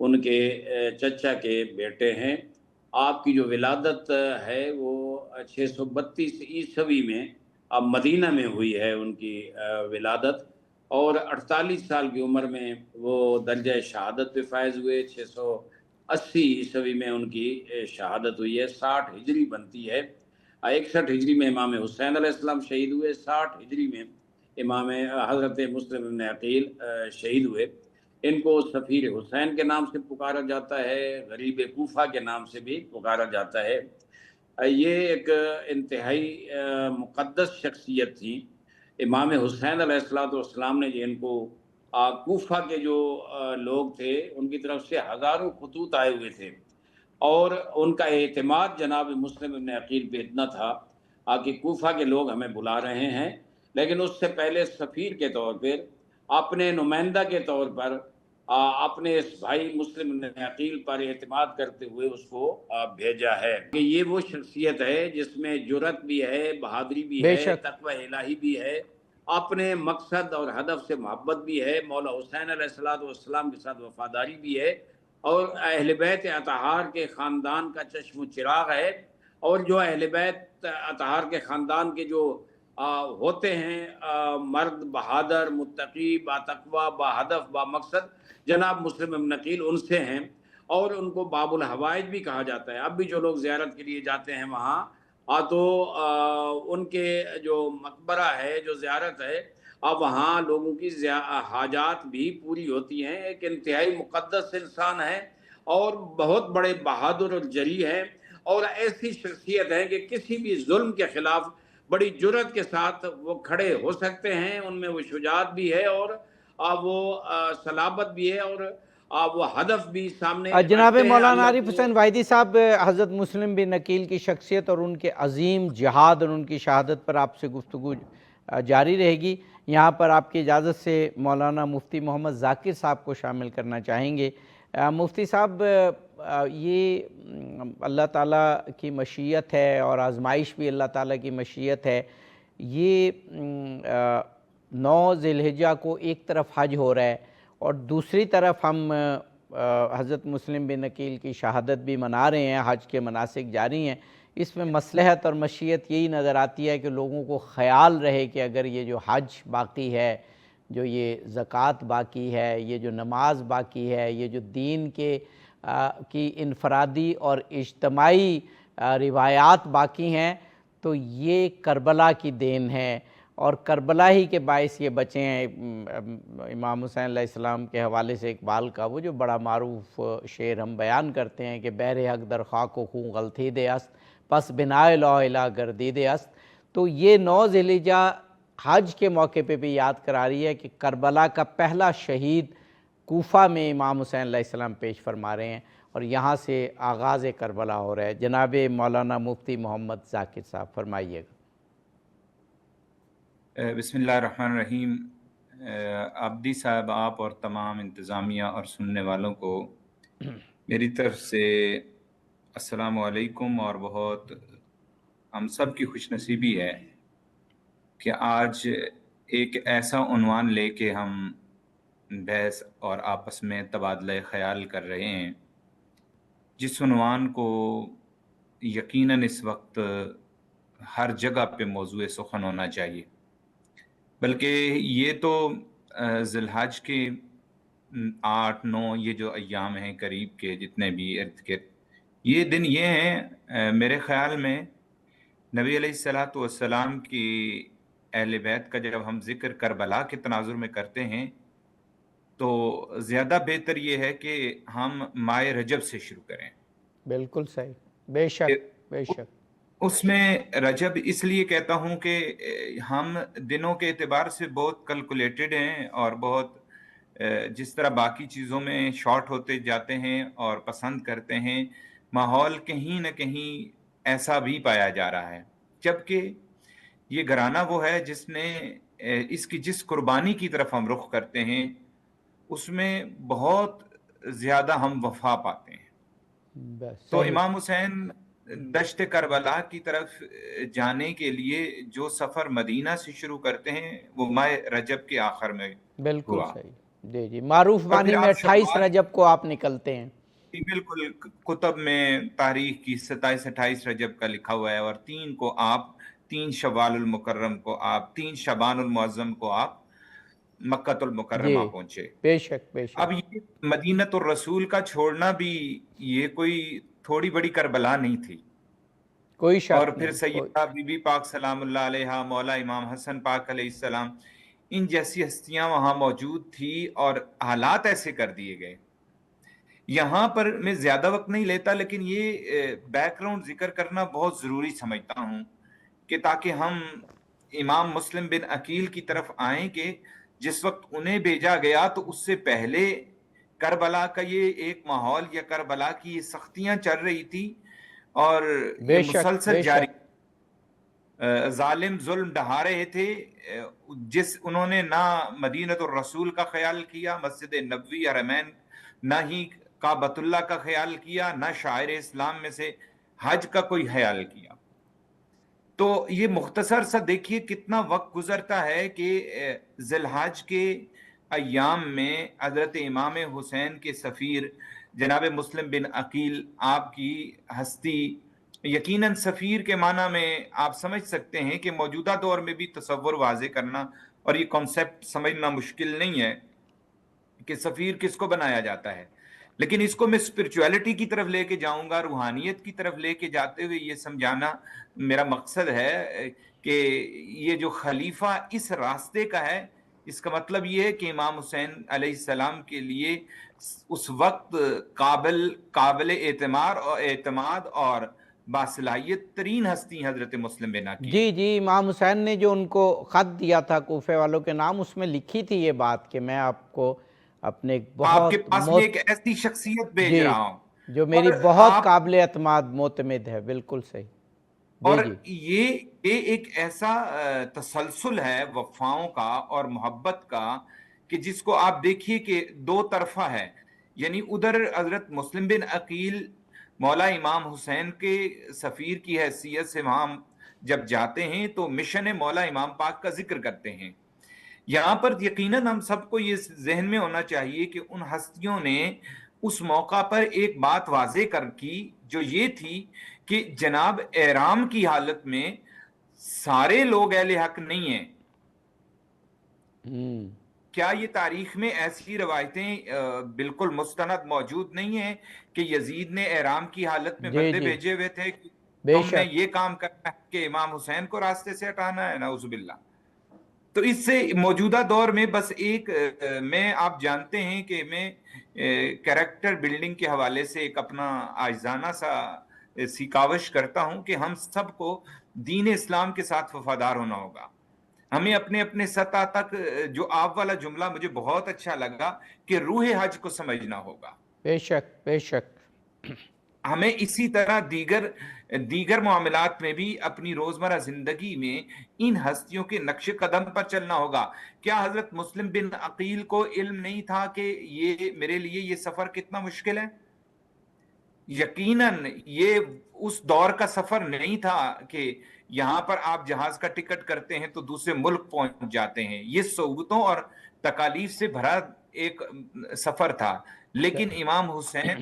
ان کے چچا کے بیٹے ہیں۔ آپ کی جو ولادت ہے وہ 632 عیسوی میں اب مدینہ میں ہوئی ہے ان کی ولادت، اور 48 سال کی عمر میں وہ درجہ شہادت پہ فائز ہوئے۔ 680 عیسوی میں ان کی شہادت ہوئی ہے، 60 ہجری بنتی ہے۔ 61 ہجری میں امام حسین علیہ السلام شہید ہوئے، 60 ہجری میں امام حضرت مسلم بن عقیل شہید ہوئے۔ ان کو سفیر حسین کے نام سے پکارا جاتا ہے، غریب کوفہ کے نام سے بھی پکارا جاتا ہے۔ یہ ایک انتہائی مقدس شخصیت تھی۔ امام حسین علیہ السلام نے ان کو کوفہ کے جو لوگ تھے ان کی طرف سے ہزاروں خطوط آئے ہوئے تھے، اور ان کا اعتماد جناب مسلم بن عقیل پہ اتنا تھا کہ کوفہ کے لوگ ہمیں بلا رہے ہیں، لیکن اس سے پہلے سفیر کے طور پر، اپنے نمائندہ کے طور پر، اپنے اس بھائی مسلم بن عقیل پر اعتماد کرتے ہوئے اس کو بھیجا ہے کہ یہ وہ شخصیت ہے جس میں جرأت بھی ہے، بہادری بھی بے ہے، شک تقوی الہی بھی ہے، اپنے مقصد اور ہدف سے محبت بھی ہے، مولا حسین علیہ السلام کے ساتھ وفاداری بھی ہے، اور اہل بیت اطہار کے خاندان کا چشم و چراغ ہے۔ اور جو اہل بیت اطہار کے خاندان کے جو ہوتے ہیں مرد بہادر، متقی، با تقوی، با ہدف، با مقصد، جناب مسلم بن عقیل ان سے ہیں، اور ان کو باب الحوائج بھی کہا جاتا ہے۔ اب بھی جو لوگ زیارت کے لیے جاتے ہیں وہاں تو ان کے جو مقبرہ ہے، جو زیارت ہے، اب وہاں لوگوں کی حاجات بھی پوری ہوتی ہیں۔ ایک انتہائی مقدس انسان ہے، اور بہت بڑے بہادر اور جری ہیں، اور ایسی شخصیت ہے کہ کسی بھی ظلم کے خلاف بڑی جرأت کے ساتھ وہ کھڑے ہو سکتے ہیں۔ ان میں وہ شجاعت بھی ہے، اور وہ صلابت بھی ہے، اور وہ ہدف بھی سامنے جناب رکھتے ہیں مولانا اللہ عارف کو۔ حسین وائدی صاحب، حضرت مسلم بن عقیل کی شخصیت اور ان کے عظیم جہاد اور ان کی شہادت پر آپ سے گفتگو جاری رہے گی۔ یہاں پر آپ کی اجازت سے مولانا مفتی محمد ذاکر صاحب کو شامل کرنا چاہیں گے۔ مفتی صاحب، یہ اللہ تعالیٰ کی مشیت ہے اور آزمائش بھی اللہ تعالیٰ کی مشیت ہے۔ یہ 9 ذی الحجہ کو ایک طرف حج ہو رہا ہے، اور دوسری طرف ہم حضرت مسلم بن عقیل کی شہادت بھی منا رہے ہیں، حج کے مناسک جاری ہیں۔ اس میں مصلحت اور مشیت یہی نظر آتی ہے کہ لوگوں کو خیال رہے کہ اگر یہ جو حج باقی ہے، جو یہ زکوٰۃ باقی ہے، یہ جو نماز باقی ہے، یہ جو دین کی انفرادی اور اجتماعی روایات باقی ہیں، تو یہ کربلا کی دین ہے، اور کربلا ہی کے باعث یہ بچے ہیں۔ امام حسین علیہ السلام کے حوالے سے اقبال کا وہ جو بڑا معروف شعر ہم بیان کرتے ہیں کہ بہر حق در خاک و خوں غلطی دے است، پس بنائے لا الہ گردید است۔ تو یہ 9 ذی الحجہ حج کے موقع پہ بھی یاد کرا رہی ہے کہ کربلا کا پہلا شہید کوفہ میں امام حسین علیہ السلام پیش فرما رہے ہیں، اور یہاں سے آغاز کربلا ہو رہا ہے۔ جناب مولانا مفتی محمد ذاکر صاحب فرمائیے گا۔ بسم اللہ الرحمن الرحیم۔ عبدی صاحب، آپ اور تمام انتظامیہ اور سننے والوں کو میری طرف سے السلام علیکم، اور بہت ہم سب کی خوش نصیبی ہے کہ آج ایک ایسا عنوان لے کے ہم بحث اور آپس میں تبادلہ خیال کر رہے ہیں، جس عنوان کو یقیناً اس وقت ہر جگہ پہ موضوع سخن ہونا چاہیے، بلکہ یہ تو ذی الحج کے 8-9 یہ جو ایام ہیں قریب کے جتنے بھی ارد گرد، یہ دن یہ ہیں میرے خیال میں نبی علیہ السلام کی اہل بیت کا جب ہم ذکر کربلا کے تناظر میں کرتے ہیں تو زیادہ بہتر یہ ہے کہ ہم ماہ رجب سے شروع کریں۔ بالکل صحیح، بے شک بے شک۔ اس میں رجب اس لیے کہتا ہوں کہ ہم دنوں کے اعتبار سے بہت کیلکولیٹڈ ہیں، اور بہت جس طرح باقی چیزوں میں شارٹ ہوتے جاتے ہیں اور پسند کرتے ہیں، ماحول کہیں نہ کہیں ایسا بھی پایا جا رہا ہے، جبکہ یہ گھرانہ وہ ہے جس نے اس کی جس قربانی کی طرف ہم رخ کرتے ہیں اس میں بہت زیادہ ہم وفا پاتے ہیں۔ تو امام حسین دشت کربلا کی طرف جانے کے لیے جو سفر مدینہ سے شروع کرتے ہیں وہ ماہ رجب کے آخر میں بالکل ہوا۔ صحیح، جی جی، معروف اور معنی پھر میں آپ 28 شوال، رجب کو آپ نکلتے ہیں۔ بالکل کتب میں تاریخ کی 27-28 رجب کا لکھا ہوا ہے، اور 3 کو آپ 3 شوال المکرم کو آپ 3 شعبان المعظم کو آپ مکۃ جی، المکرمہ پہنچے۔ بے شک بے اب شک، یہ مدینۃ الرسول کا چھوڑنا بھی یہ کوئی تھوڑی بڑی کربلا نہیں تھی۔ کوئی اور شک پھر نہیں، کوئی سیدہ بی بی پاک سلام اللہ علیہا، مولا امام حسن پاک علیہ السلام، ان جیسی ہستیاں وہاں موجود تھی اور حالات ایسے کر دیے گئے۔ یہاں پر میں زیادہ وقت نہیں لیتا، لیکن یہ بیک گراؤنڈ ذکر کرنا بہت ضروری سمجھتا ہوں کہ تاکہ ہم امام مسلم بن عقیل کی طرف آئیں کہ جس وقت انہیں بھیجا گیا تو اس سے پہلے کربلا کا یہ ایک ماحول یا کربلا کی یہ سختیاں چل رہی تھی اور یہ بے شک مسلسل بے جاری، شک، ظالم ظلم ڈھا رہے تھے۔ جس انہوں نے نہ مدینۃ الرسول کا خیال کیا، مسجد نبوی حرمین، نہ ہی کعبۃ اللہ کا خیال کیا، نہ شاعر اسلام میں سے حج کا کوئی خیال کیا۔ تو یہ مختصر سا دیکھیے کتنا وقت گزرتا ہے کہ ذی الحج کے ایام میں حضرت امام حسین کے سفیر جناب مسلم بن عقیل، آپ کی ہستی یقیناً سفیر کے معنی میں آپ سمجھ سکتے ہیں کہ موجودہ دور میں بھی تصور واضح کرنا اور یہ کانسیپٹ سمجھنا مشکل نہیں ہے کہ سفیر کس کو بنایا جاتا ہے، لیکن اس کو میں اسپرچویلٹی کی طرف لے کے جاؤں گا، روحانیت کی طرف لے کے جاتے ہوئے یہ سمجھانا میرا مقصد ہے کہ یہ جو خلیفہ اس راستے کا ہے، اس کا مطلب یہ ہے کہ امام حسین علیہ السلام کے لیے اس وقت قابل اعتماد اور باصلاحیت ترین ہستی حضرت مسلم بن عقیل جی تھی۔ جی، امام حسین نے جو ان کو خط دیا تھا کوفے والوں کے نام، اس میں لکھی تھی یہ بات کہ میں آپ کو اپنے ایک آپ کے بہت پاس میں ایک ایسی شخصیت بھیج جی، رہا ہوں، جو اور میری بہت آپ، قابل اعتماد معتمد ہے، بالکل صحیح، جی اور جی یہ ایک ایسا تسلسل ہے وفاؤں کا اور محبت کا کہ جس کو آپ دیکھیے کہ دو طرفہ ہے، یعنی ادھر حضرت مسلم بن عقیل مولا امام حسین کے سفیر کی حیثیت سے وہاں جب جاتے ہیں تو مشن مولا امام پاک کا ذکر کرتے ہیں۔ یہاں پر یقیناً ہم سب کو یہ ذہن میں ہونا چاہیے کہ ان ہستیوں نے اس موقع پر ایک بات واضح کر کی، جو یہ تھی کہ جناب احرام کی حالت میں سارے لوگ اہل حق نہیں ہیں۔ کیا یہ تاریخ میں ایسی روایتیں بالکل مستند موجود نہیں ہیں کہ یزید نے احرام کی حالت میں جی بندے جی، بھیجے ہوئے تھے کہ بے تم نے شک، یہ کام کرنا ہے کہ امام حسین کو راستے سے ہٹانا ہے؟ نعوذ باللہ۔ تو اس سے موجودہ دور میں بس ایک میں، آپ جانتے ہیں کہ میں کریکٹر بلڈنگ کے حوالے سے ایک اپنا آجزانہ سا سیکاوش کرتا ہوں کہ ہم سب کو دین اسلام کے ساتھ وفادار ہونا ہوگا۔ ہمیں اپنے اپنے سطح تک، جو آپ والا جملہ مجھے بہت اچھا لگا کہ روح حج کو سمجھنا ہوگا۔ بے شک بے شک، ہمیں اسی طرح دیگر معاملات میں بھی اپنی روزمرہ زندگی میں ان ہستیوں کے نقش قدم پر چلنا ہوگا۔ کیا حضرت مسلم بن عقیل کو علم نہیں تھا کہ یہ میرے لیے یہ سفر کتنا مشکل ہے؟ یقیناً یہ اس دور کا سفر نہیں تھا کہ یہاں پر آپ جہاز کا ٹکٹ کرتے ہیں تو دوسرے ملک پہنچ جاتے ہیں۔ یہ صعوبتوں اور تکالیف سے بھرا ایک سفر تھا، لیکن امام حسین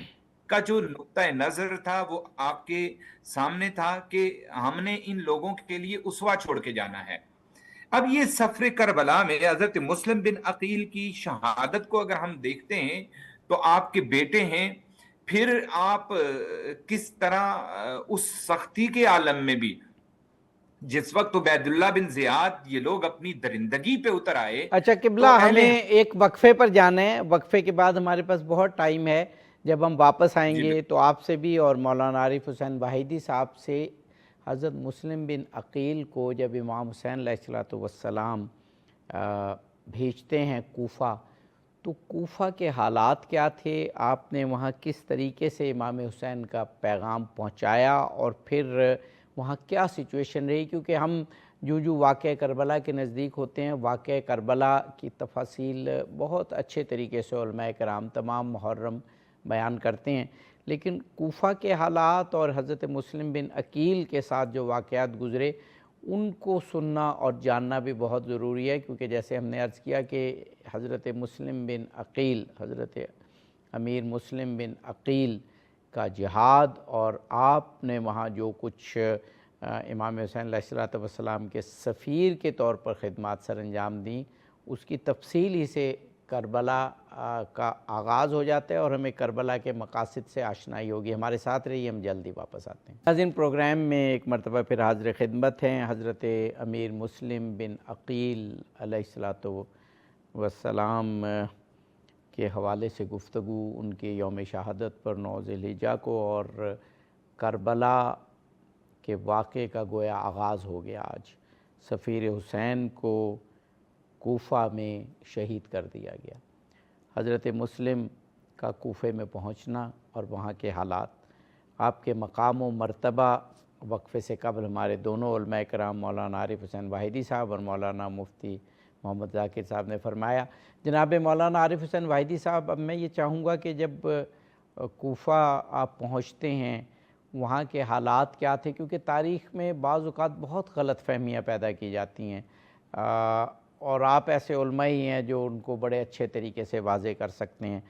کا جو نقطہ نظر تھا وہ آپ کے سامنے تھا کہ ہم نے ان لوگوں کے لیے اسوہ چھوڑ کے جانا ہے۔ اب یہ سفر کربلا میں حضرت مسلم بن عقیل کی شہادت کو اگر ہم دیکھتے ہیں تو آپ کے بیٹے ہیں، پھر آپ کس طرح اس سختی کے عالم میں بھی جس وقت عبید اللہ بن زیاد یہ لوگ اپنی درندگی پہ اتر آئے اچھا قبلہ، تو اہل، ہمیں ایک وقفے پر جانا ہے، وقفے کے بعد ہمارے پاس بہت ٹائم ہے، جب ہم واپس آئیں جی گے تو آپ سے بھی اور مولانا عارف حسین واحدی صاحب سے حضرت مسلم بن عقیل کو جب امام حسین علیہ السلام بھیجتے ہیں کوفہ، تو کوفہ کے حالات کیا تھے، آپ نے وہاں کس طریقے سے امام حسین کا پیغام پہنچایا، اور پھر وہاں کیا سچویشن رہی؟ کیونکہ ہم جو واقعہ کربلا کے نزدیک ہوتے ہیں، واقعہ کربلا کی تفاصیل بہت اچھے طریقے سے علماء کرام تمام محرم بیان کرتے ہیں، لیکن کوفہ کے حالات اور حضرت مسلم بن عقیل کے ساتھ جو واقعات گزرے، ان کو سننا اور جاننا بھی بہت ضروری ہے، کیونکہ جیسے ہم نے عرض کیا کہ حضرت مسلم بن عقیل، حضرت امیر مسلم بن عقیل کا جہاد، اور آپ نے وہاں جو کچھ امام حسین علیہ السلام کے سفیر کے طور پر خدمات سر انجام دیں، اس کی تفصیل ہی سے کربلا کا آغاز ہو جاتا ہے اور ہمیں کربلا کے مقاصد سے آشنائی ہوگی۔ ہمارے ساتھ رہیے، ہم جلدی واپس آتے ہیں۔ ناظرین، پروگرام میں ایک مرتبہ پھر حاضر خدمت ہیں حضرت امیر مسلم بن عقیل علیہ السلام کے حوالے سے گفتگو، ان کے یوم شہادت پر 9 ذی الحجہ کو، اور کربلا کے واقعے کا گویا آغاز ہو گیا۔ آج سفیر حسین کو کوفہ میں شہید کر دیا گیا۔ حضرت مسلم کا کوفے میں پہنچنا اور وہاں کے حالات، آپ کے مقام و مرتبہ وقفے سے قبل ہمارے دونوں علماء کرام مولانا عارف حسین واحدی صاحب اور مولانا مفتی محمد ذاکر صاحب نے فرمایا۔ جناب مولانا عارف حسین واحدی صاحب، اب میں یہ چاہوں گا کہ جب کوفہ آپ پہنچتے ہیں، وہاں کے حالات کیا تھے؟ کیونکہ تاریخ میں بعض اوقات بہت غلط فہمیاں پیدا کی جاتی ہیں، اور آپ ایسے علماء ہی ہیں جو ان کو بڑے اچھے طریقے سے واضح کر سکتے ہیں۔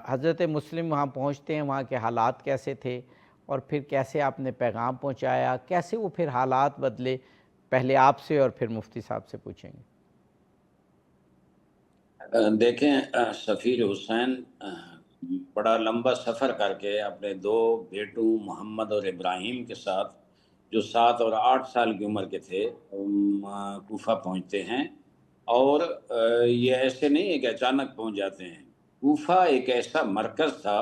حضرت مسلم وہاں پہنچتے ہیں، وہاں کے حالات کیسے تھے، اور پھر کیسے آپ نے پیغام پہنچایا، کیسے وہ پھر حالات بدلے؟ پہلے آپ سے اور پھر مفتی صاحب سے پوچھیں گے۔ دیکھیں، سفیر حسین بڑا لمبا سفر کر کے اپنے 2 بیٹوں محمد اور ابراہیم کے ساتھ، جو 7 اور 8 سال کی عمر کے تھے، کوفہ پہنچتے ہیں۔ اور یہ ایسے نہیں ہے کہ اچانک پہنچ جاتے ہیں۔ کوفہ ایک ایسا مرکز تھا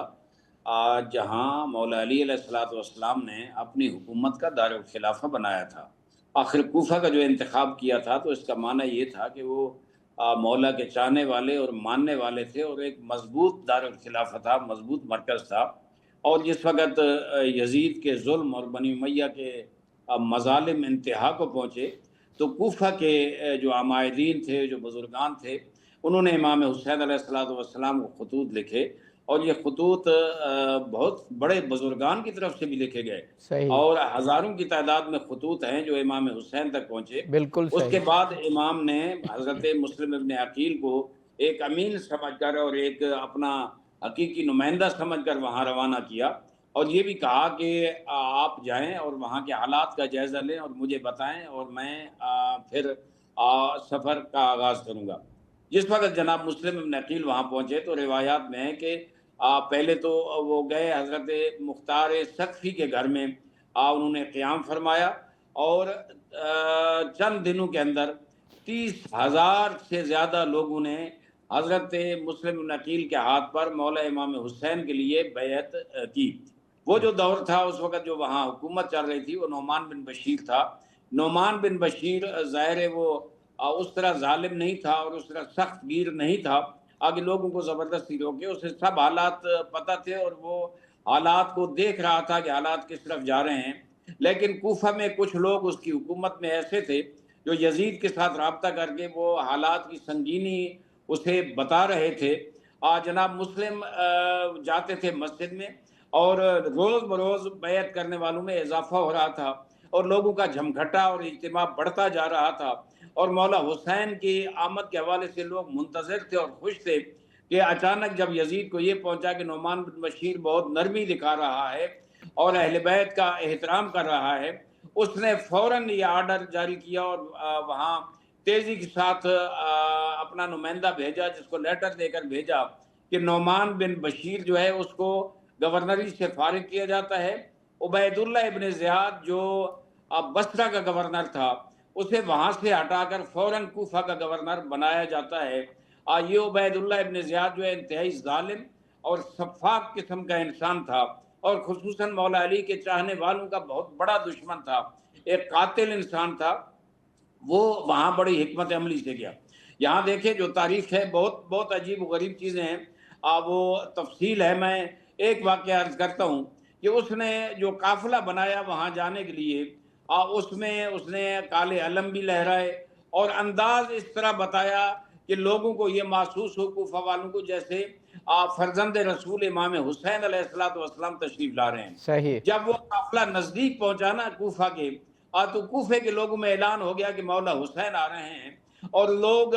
جہاں مولا علی علیہ السلام نے اپنی حکومت کا دارالخلافہ بنایا تھا۔ آخر کوفہ کا جو انتخاب کیا تھا تو اس کا معنی یہ تھا کہ وہ مولا کے چاہنے والے اور ماننے والے تھے، اور ایک مضبوط دارالخلافہ تھا، مضبوط مرکز تھا۔ اور جس وقت یزید کے ظلم اور بنی امیہ کے مظالم انتہا کو پہنچے، تو کوفہ کے جو عمائدین تھے، جو بزرگان تھے، انہوں نے امام حسین علیہ السلام کو خطوط لکھے، اور یہ خطوط بہت بڑے بزرگان کی طرف سے بھی لکھے گئے، صحیح، اور ہزاروں کی تعداد میں خطوط ہیں جو امام حسین تک پہنچے۔ بالکل اس کے صحیح۔ بعد امام نے حضرت مسلم ابن عقیل کو ایک امین سمجھ کر اور ایک اپنا حقیقی نمائندہ سمجھ کر وہاں روانہ کیا، اور یہ بھی کہا کہ آپ جائیں اور وہاں کے حالات کا جائزہ لیں اور مجھے بتائیں، اور میں پھر سفر کا آغاز کروں گا۔ جس وقت جناب مسلم ابن عقیل وہاں پہنچے تو روایات میں ہے کہ پہلے تو وہ گئے حضرت مختار سقفی کے گھر میں، انہوں نے قیام فرمایا، اور چند دنوں کے اندر 30,000 سے زیادہ لوگوں نے حضرت مسلم بن عقیل کے ہاتھ پر مولا امام حسین کے لیے بیعت کی۔ وہ جو دور تھا اس وقت جو وہاں حکومت چل رہی تھی وہ نعمان بن بشیر تھا۔ نعمان بن بشیر ظاہر ہے وہ اس طرح ظالم نہیں تھا اور اس طرح سخت گیر نہیں تھا آگے لوگوں کو زبردستی روکے، اسے سب حالات پتہ تھے اور وہ حالات کو دیکھ رہا تھا کہ حالات کس طرف جا رہے ہیں۔ لیکن کوفہ میں کچھ لوگ اس کی حکومت میں ایسے تھے جو یزید کے ساتھ رابطہ کر کے وہ حالات کی سنگینی اسے بتا رہے تھے۔ جناب مسلم جاتے تھے مسجد میں، اور روز بروز بیعت کرنے والوں میں اضافہ ہو رہا تھا، اور لوگوں کا جھمگھٹا اور اجتماع بڑھتا جا رہا تھا، اور مولا حسین کی آمد کے حوالے سے لوگ منتظر تھے اور خوش تھے کہ اچانک جب یزید کو یہ پہنچا کہ نعمان بن بشیر بہت نرمی دکھا رہا ہے اور اہل بیت کا احترام کر رہا ہے، اس نے فوراً یہ آرڈر جاری کیا اور وہاں تیزی کے ساتھ اپنا نمائندہ بھیجا، جس کو لیٹر دے کر بھیجا کہ نعمان بن بشیر جو ہے اس کو گورنری سے فارغ کیا جاتا ہے۔ عبید اللہ ابن زیاد جو بصرہ کا گورنر تھا اسے وہاں سے ہٹا کر فوراً کوفہ کا گورنر بنایا جاتا ہے۔ یہ عبید اللہ ابن زیاد جو ہے انتہائی ظالم اور سفاک قسم کا انسان تھا، اور خصوصاً مولا علی کے چاہنے والوں کا بہت بڑا دشمن تھا، ایک قاتل انسان تھا۔ وہ وہاں بڑی حکمت عملی سے گیا۔ یہاں دیکھیں جو تاریخ ہے بہت بہت عجیب و غریب چیزیں ہیں، وہ تفصیل ہے۔ میں ایک واقعہ عرض کرتا ہوں کہ اس نے جو قافلہ بنایا وہاں جانے کے لیے، اس میں اس نے کالے علم بھی لہرائے اور انداز اس طرح بتایا کہ لوگوں کو یہ محسوس ہو، کوفہ والوں کو، جیسے فرزند رسول امام حسین علیہ السلام تشریف لا رہے ہیں۔ صحیح، جب وہ قافلہ نزدیک پہنچا نا کوفہ کے، تو کوفے کے لوگوں میں اعلان ہو گیا کہ مولا حسین آ رہے ہیں، اور لوگ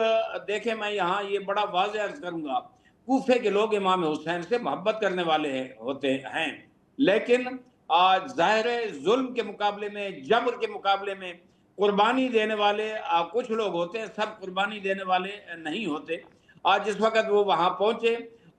دیکھیں میں یہاں یہ بڑا واضح عرض کروں گا، کوفے کے لوگ امام حسین سے محبت کرنے والے ہوتے ہیں، لیکن ظاہر ظلم کے مقابلے میں، جبر کے مقابلے میں قربانی دینے والے کچھ لوگ ہوتے ہیں، سب قربانی دینے والے نہیں ہوتے۔ آج جس وقت وہ وہاں پہنچے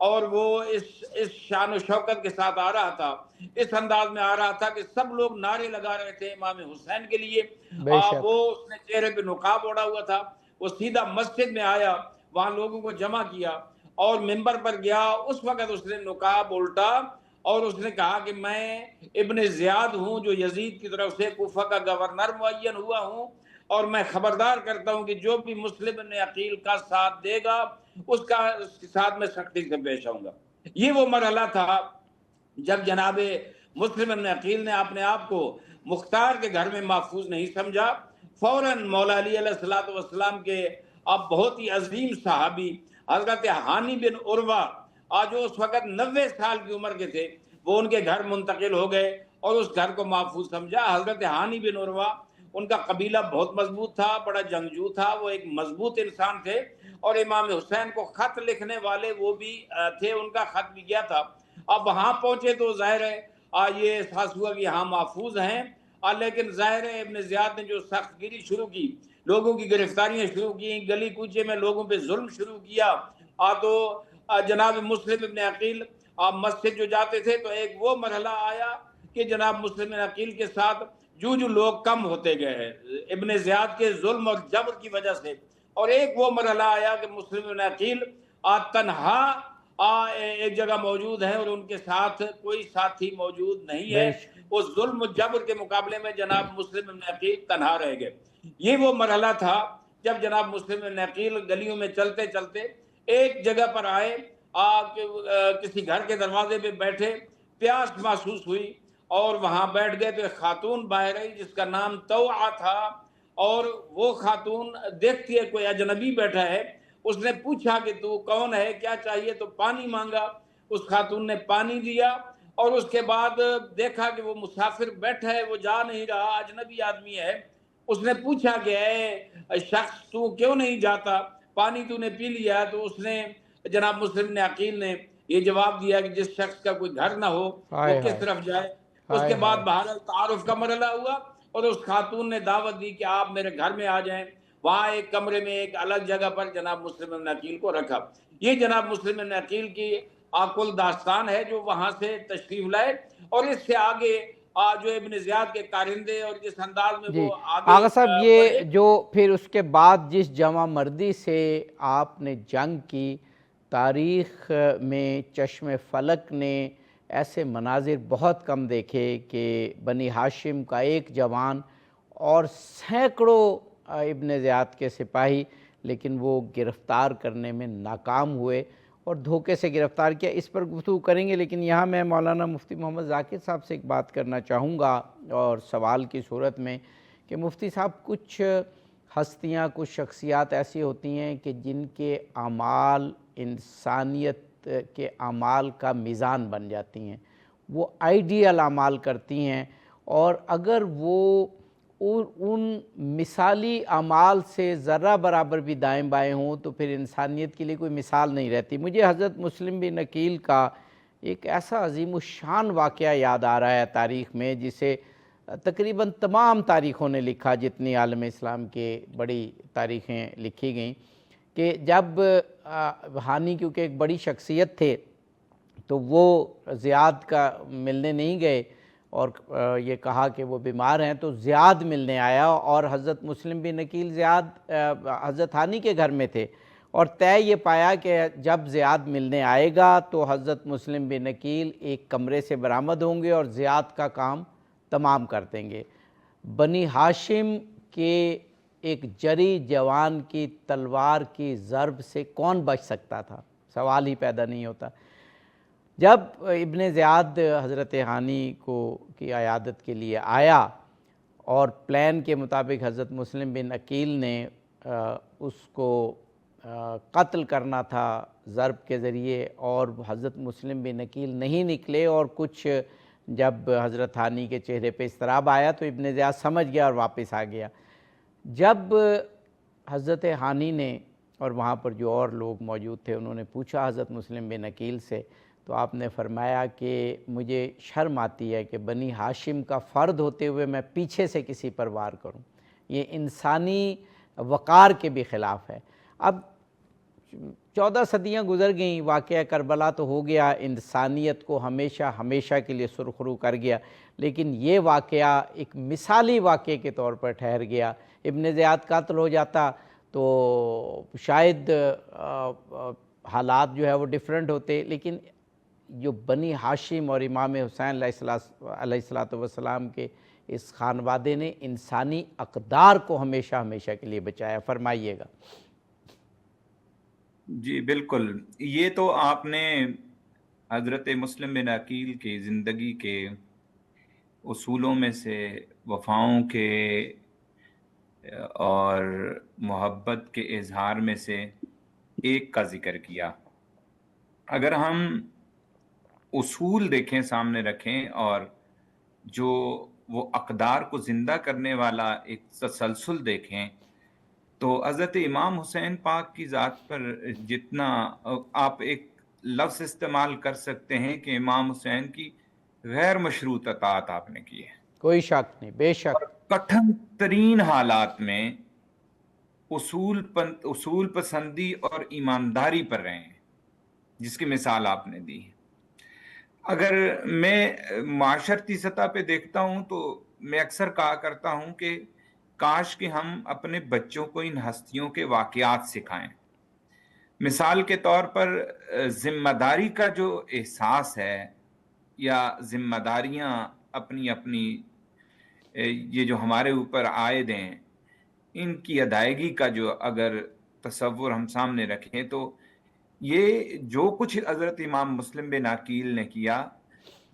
اور وہ اس شان و شوکت کے ساتھ آ رہا تھا، اس انداز میں آ رہا تھا کہ سب لوگ نعرے لگا رہے تھے امام حسین کے لیے۔ بے شک، وہ اس نے چہرے پہ نقاب اوڑا ہوا تھا، وہ سیدھا مسجد میں آیا، وہاں لوگوں کو جمع کیا اور منبر پر گیا۔ اس وقت اس نے نقاب الٹا اور اس نے کہا کہ میں ابن زیاد ہوں جو یزید کی طرف سے کوفہ کا گورنر معین ہوا ہوں، اور میں خبردار کرتا ہوں کہ جو بھی مسلم ابن عقیل کا ساتھ دے گا اس کے ساتھ میں سختی سے پیش آؤں گا۔ یہ وہ مرحلہ تھا جب جناب مسلم ابن عقیل نے اپنے آپ کو مختار کے گھر میں محفوظ نہیں سمجھا، فوراً مولا علی علیہ السلام کے اب بہت ہی عظیم صحابی حضرت ہانی بن عروہ، آج وہ اس وقت 90 سال کی عمر کے تھے، وہ ان کے گھر منتقل ہو گئے اور اس گھر کو محفوظ سمجھا۔ حضرت ہانی بن عروہ، ان کا قبیلہ بہت مضبوط تھا، بڑا جنگجو تھا، وہ ایک مضبوط انسان تھے، اور امام حسین کو خط لکھنے والے وہ بھی تھے، ان کا خط بھی گیا تھا۔ اب وہاں پہنچے تو ظاہر ہے یہ احساس ہوا کہ یہاں محفوظ ہیں، لیکن ظاہر ہے ابن زیاد نے جو سخت گیری شروع کی، لوگوں کی گرفتاریاں شروع کی، گلی کوچے میں لوگوں پہ ظلم شروع کیا، تو جناب مسلم ابن عقیل مسجد جو جاتے تھے تو ایک وہ مرحلہ آیا کہ جناب مسلم ابن عقیل کے ساتھ جو لوگ کم ہوتے گئے ہیں ابن زیاد کے ظلم اور جبر کی وجہ سے، اور ایک وہ مرحلہ آیا کہ مسلم ابن عقیل تنہا ایک جگہ موجود ہے اور ان کے ساتھ کوئی ساتھی موجود نہیں ہے۔ بے شک، اس ظلم و جبر کے مقابلے میں جناب مسلم ابن عقیل تنہا رہ گئے۔ یہ وہ مرحلہ تھا جب جناب مسلم ابن عقیل گلیوں میں چلتے چلتے ایک جگہ پر آئے، کسی گھر کے دروازے پہ بیٹھے، پیاس محسوس ہوئی اور وہاں بیٹھ گئے تو ایک خاتون باہر آئی جس کا نام توعہ تھا، اور وہ خاتون دیکھتی ہے کوئی اجنبی بیٹھا ہے، اس نے پوچھا کہ تو کون ہے، کیا چاہیے، تو پانی مانگا، اس خاتون نے پانی دیا، اور اس کے بعد دیکھا کہ وہ مسافر بیٹھا ہے، وہ جا نہیں رہا، اجنبی آدمی ہے۔ اس نے پوچھا کہ اے شخص تو کیوں نہیں جاتا، پانی تو نے پی لیا؟ تو اس نے جناب مسلم نے عقیل نے یہ جواب دیا کہ جس شخص کا کوئی گھر نہ ہو وہ ہائے کس ہائے، طرف جائے۔ اس ہائے کے بعد ہائے، بہرحال تعارف کا مرحلہ ہوا اور اس خاتون نے دعوت دی کہ آپ میرے گھر میں آ جائیں۔ وہاں ایک کمرے میں ایک الگ جگہ پر جناب مسلم ابن عقیل کو رکھا۔ یہ جناب مسلم ابن عقیل کی کل داستان ہے جو وہاں سے تشریف لائے، اور اس سے آگے جو ابن زیاد کے کارندے اور جس انداز میں جی وہ آگے آغا صاحب، یہ بڑھے۔ جو پھر اس کے بعد جس جمع مردی سے آپ نے جنگ کی، تاریخ میں چشم فلک نے ایسے مناظر بہت کم دیکھے کہ بنی ہاشم کا ایک جوان اور سینکڑوں ابن زیاد کے سپاہی، لیکن وہ گرفتار کرنے میں ناکام ہوئے اور دھوکے سے گرفتار کیا۔ اس پر گفتگو کریں گے، لیکن یہاں میں مولانا مفتی محمد ذاکر صاحب سے ایک بات کرنا چاہوں گا اور سوال کی صورت میں کہ مفتی صاحب، کچھ ہستیاں، کچھ شخصیات ایسی ہوتی ہیں کہ جن کے اعمال انسانیت کے اعمال کا میزان بن جاتی ہیں، وہ آئیڈیل اعمال کرتی ہیں، اور اگر وہ ان مثالی اعمال سے ذرہ برابر بھی دائیں بائیں ہوں تو پھر انسانیت کے لیے کوئی مثال نہیں رہتی۔ مجھے حضرت مسلم بن عقیل کا ایک ایسا عظیم الشان واقعہ یاد آ رہا ہے تاریخ میں، جسے تقریباً تمام تاریخوں نے لکھا، جتنی عالم اسلام کے بڑی تاریخیں لکھی گئیں، کہ جب ہانی کیونکہ ایک بڑی شخصیت تھے تو وہ زیاد کا ملنے نہیں گئے اور یہ کہا کہ وہ بیمار ہیں، تو زیاد ملنے آیا اور حضرت مسلم بن عقیل زیاد حضرت ہانی کے گھر میں تھے، اور طے یہ پایا کہ جب زیاد ملنے آئے گا تو حضرت مسلم بن عقیل ایک کمرے سے برآمد ہوں گے اور زیاد کا کام تمام کر دیں گے۔ بنی ہاشم کے ایک جری جوان کی تلوار کی ضرب سے کون بچ سکتا تھا؟ سوال ہی پیدا نہیں ہوتا۔ جب ابن زیاد حضرت ہانی کی عیادت کے لیے آیا اور پلان کے مطابق حضرت مسلم بن عقیل نے اس کو قتل کرنا تھا ضرب کے ذریعے، اور حضرت مسلم بن عقیل نہیں نکلے اور کچھ جب حضرت ہانی کے چہرے پہ اضطراب آیا تو ابن زیاد سمجھ گیا اور واپس آ گیا۔ جب حضرت ہانی نے اور وہاں پر جو اور لوگ موجود تھے انہوں نے پوچھا حضرت مسلم بن عقیل سے، تو آپ نے فرمایا کہ مجھے شرم آتی ہے کہ بنی ہاشم کا فرد ہوتے ہوئے میں پیچھے سے کسی پر وار کروں، یہ انسانی وقار کے بھی خلاف ہے۔ اب 14 صدیاں گزر گئیں، واقعہ کربلا تو ہو گیا، انسانیت کو ہمیشہ ہمیشہ کے لیے سرخرو کر گیا، لیکن یہ واقعہ ایک مثالی واقعے کے طور پر ٹھہر گیا۔ ابن زیاد قتل ہو جاتا تو شاید حالات جو ہے وہ ڈیفرنٹ ہوتے، لیکن جو بنی ہاشم اور امام حسین علیہ السلام کے اس خانوادے نے انسانی اقدار کو ہمیشہ ہمیشہ کے لیے بچایا۔ فرمائیے گا۔ جی بالکل، یہ تو آپ نے حضرت مسلم بن عقیل کی زندگی کے اصولوں میں سے، وفاؤں کے اور محبت کے اظہار میں سے ایک کا ذکر کیا۔ اگر ہم اصول دیکھیں، سامنے رکھیں، اور جو وہ اقدار کو زندہ کرنے والا ایک تسلسل دیکھیں، تو حضرت امام حسین پاک کی ذات پر جتنا آپ ایک لفظ استعمال کر سکتے ہیں کہ امام حسین کی غیر مشروط اطاعت آپ نے کی ہے، کوئی شک نہیں، بے شک۔ کٹھن ترین حالات میں اصول پسندی اور ایمانداری پر رہے ہیں، جس کی مثال آپ نے دی ہے۔ اگر میں معاشرتی سطح پہ دیکھتا ہوں تو میں اکثر کہا کرتا ہوں کہ کاش کہ ہم اپنے بچوں کو ان ہستیوں کے واقعات سکھائیں۔ مثال کے طور پر ذمہ داری کا جو احساس ہے، یا ذمہ داریاں اپنی اپنی یہ جو ہمارے اوپر عائد ہیں، ان کی ادائیگی کا جو اگر تصور ہم سامنے رکھیں، تو یہ جو کچھ حضرت امام مسلم بن عقیل نے کیا،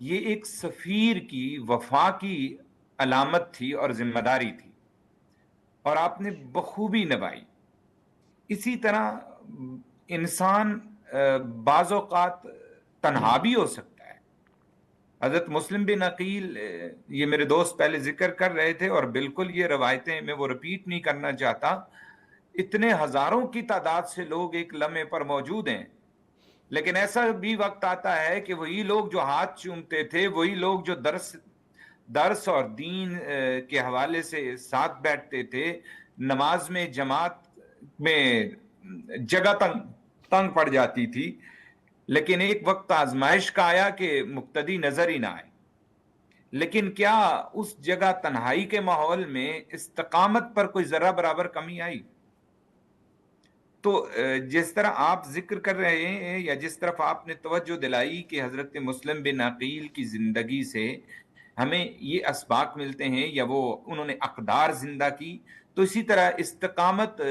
یہ ایک سفیر کی وفا کی علامت تھی اور ذمہ داری تھی، اور آپ نے بخوبی نبھائی۔ اسی طرح انسان بعض اوقات تنہا بھی ہو سکتا ہے۔ حضرت مسلم بن عقیل، یہ میرے دوست پہلے ذکر کر رہے تھے، اور بالکل یہ روایتیں میں وہ رپیٹ نہیں کرنا چاہتا، اتنے ہزاروں کی تعداد سے لوگ ایک لمحے پر موجود ہیں، لیکن ایسا بھی وقت آتا ہے کہ وہی لوگ جو ہاتھ چومتے تھے، وہی لوگ جو درس اور دین کے حوالے سے ساتھ بیٹھتے تھے، نماز میں جماعت میں جگہ تنگ پڑ جاتی تھی، لیکن ایک وقت آزمائش کا آیا کہ مقتدی نظر ہی نہ آئے۔ لیکن کیا اس جگہ تنہائی کے ماحول میں استقامت پر کوئی ذرہ برابر کمی آئی؟ تو جس طرح آپ ذکر کر رہے ہیں، یا جس طرف آپ نے توجہ دلائی کہ حضرت مسلم بن عقیل کی زندگی سے ہمیں یہ اسباق ملتے ہیں، یا وہ انہوں نے اقدار زندہ کی، تو اسی طرح استقامت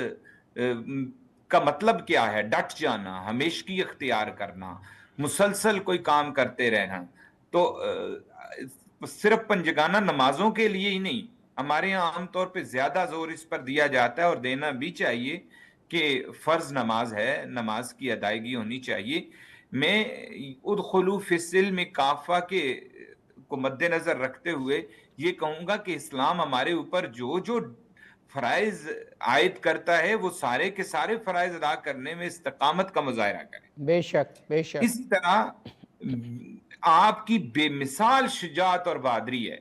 کا مطلب کیا ہے؟ ڈٹ جانا، ہمیشگی اختیار کرنا، مسلسل کوئی کام کرتے رہنا۔ تو صرف پنجگانہ نمازوں کے لیے ہی نہیں، ہمارے یہاں عام طور پہ زیادہ زور اس پر دیا جاتا ہے، اور دینا بھی چاہیے، کہ فرض نماز ہے، نماز کی ادائیگی ہونی چاہیے۔ میں ادخلوا فی السلم کافہ کے کو مد نظر رکھتے ہوئے یہ کہوں گا کہ اسلام ہمارے اوپر جو جو فرائض عائد کرتا ہے، وہ سارے کے سارے فرائض ادا کرنے میں استقامت کا مظاہرہ کریں۔ بے شک، بے شک۔ اسی طرح آپ کی بے مثال شجاعت اور بہادری ہے۔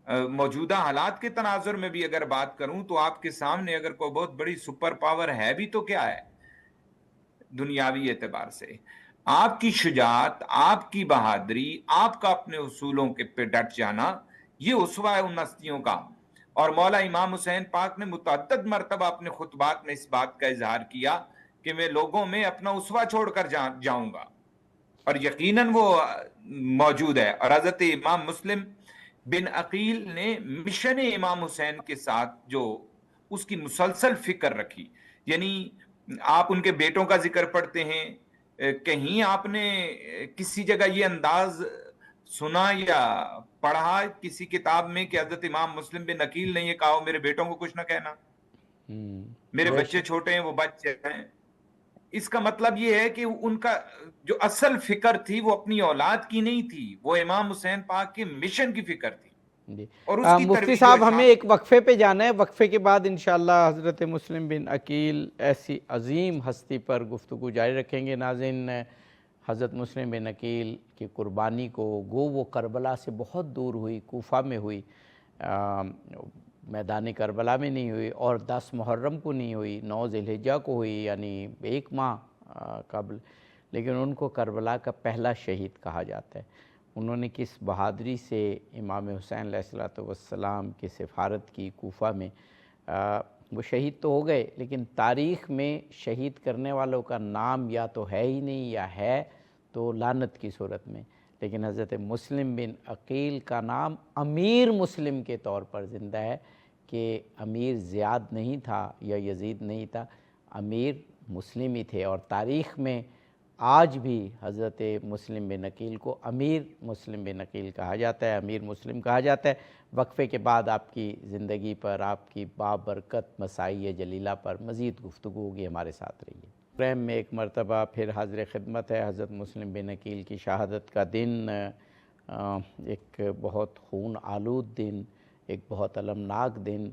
موجودہ حالات کے تناظر میں بھی اگر بات کروں تو آپ کے سامنے اگر کوئی بہت بڑی سپر پاور ہے بھی تو کیا ہے دنیاوی اعتبار سے؟ آپ کی شجاعت، آپ کی بہادری، آپ کا اپنے اصولوں کے پہ ڈٹ جانا، یہ اسوہ ہے ان ہستیوں کا۔ اور مولا امام حسین پاک نے متعدد مرتبہ اپنے خطبات میں اس بات کا اظہار کیا کہ میں لوگوں میں اپنا اسوہ چھوڑ کر جاؤں گا، اور یقیناً وہ موجود ہے۔ اور حضرت امام مسلم بن عقیل نے مشن امام حسین کے ساتھ جو اس کی مسلسل فکر رکھی، یعنی آپ ان کے بیٹوں کا ذکر پڑھتے ہیں، کہیں آپ نے کسی جگہ یہ انداز سنا یا پڑھا کسی کتاب میں کہ حضرت امام مسلم بن عقیل نے یہ کہا میرے بیٹوں کو کچھ نہ کہنا، میرے بچے چھوٹے ہیں وہ بچ جائیں؟ اس کا مطلب یہ ہے کہ ان کا جو اصل فکر تھی وہ اپنی اولاد کی نہیں تھی، وہ امام حسین پاک کے مشن کی فکر تھی جی اور اس کی مفتی ترویج و صاحب ہمیں اشاعت۔ ایک وقفے پہ جانا ہے، وقفے کے بعد انشاءاللہ حضرت مسلم بن عقیل ایسی عظیم ہستی پر گفتگو جاری رکھیں گے۔ ناظرین، حضرت مسلم بن عقیل کی قربانی کو گو وہ کربلا سے بہت دور ہوئی، کوفہ میں ہوئی، میدان کربلا میں نہیں ہوئی، اور 10 محرم کو نہیں ہوئی، 9 ذی الحجہ کو ہوئی، یعنی 1 ماہ قبل، لیکن ان کو کربلا کا پہلا شہید کہا جاتا ہے۔ انہوں نے کس بہادری سے امام حسین علیہ السلام کی سفارت کی کوفہ میں، وہ شہید تو ہو گئے لیکن تاریخ میں شہید کرنے والوں کا نام یا تو ہے ہی نہیں یا ہے تو لعنت کی صورت میں، لیکن حضرت مسلم بن عقیل کا نام امیر مسلم کے طور پر زندہ ہے کہ امیر زیاد نہیں تھا یا یزید نہیں تھا، امیر مسلم ہی تھے، اور تاریخ میں آج بھی حضرت مسلم بن عقیل کو امیر مسلم بن عقیل کہا جاتا ہے، امیر مسلم کہا جاتا ہے۔ وقفے کے بعد آپ کی زندگی پر، آپ کی بابرکت مسائی جلیلہ پر مزید گفتگو ہوگی، ہمارے ساتھ رہیے۔ پروگرام میں ایک مرتبہ پھر حاضر خدمت ہے حضرت مسلم بن عقیل کی شہادت کا دن، ایک بہت خون آلود دن، ایک بہت المناک دن۔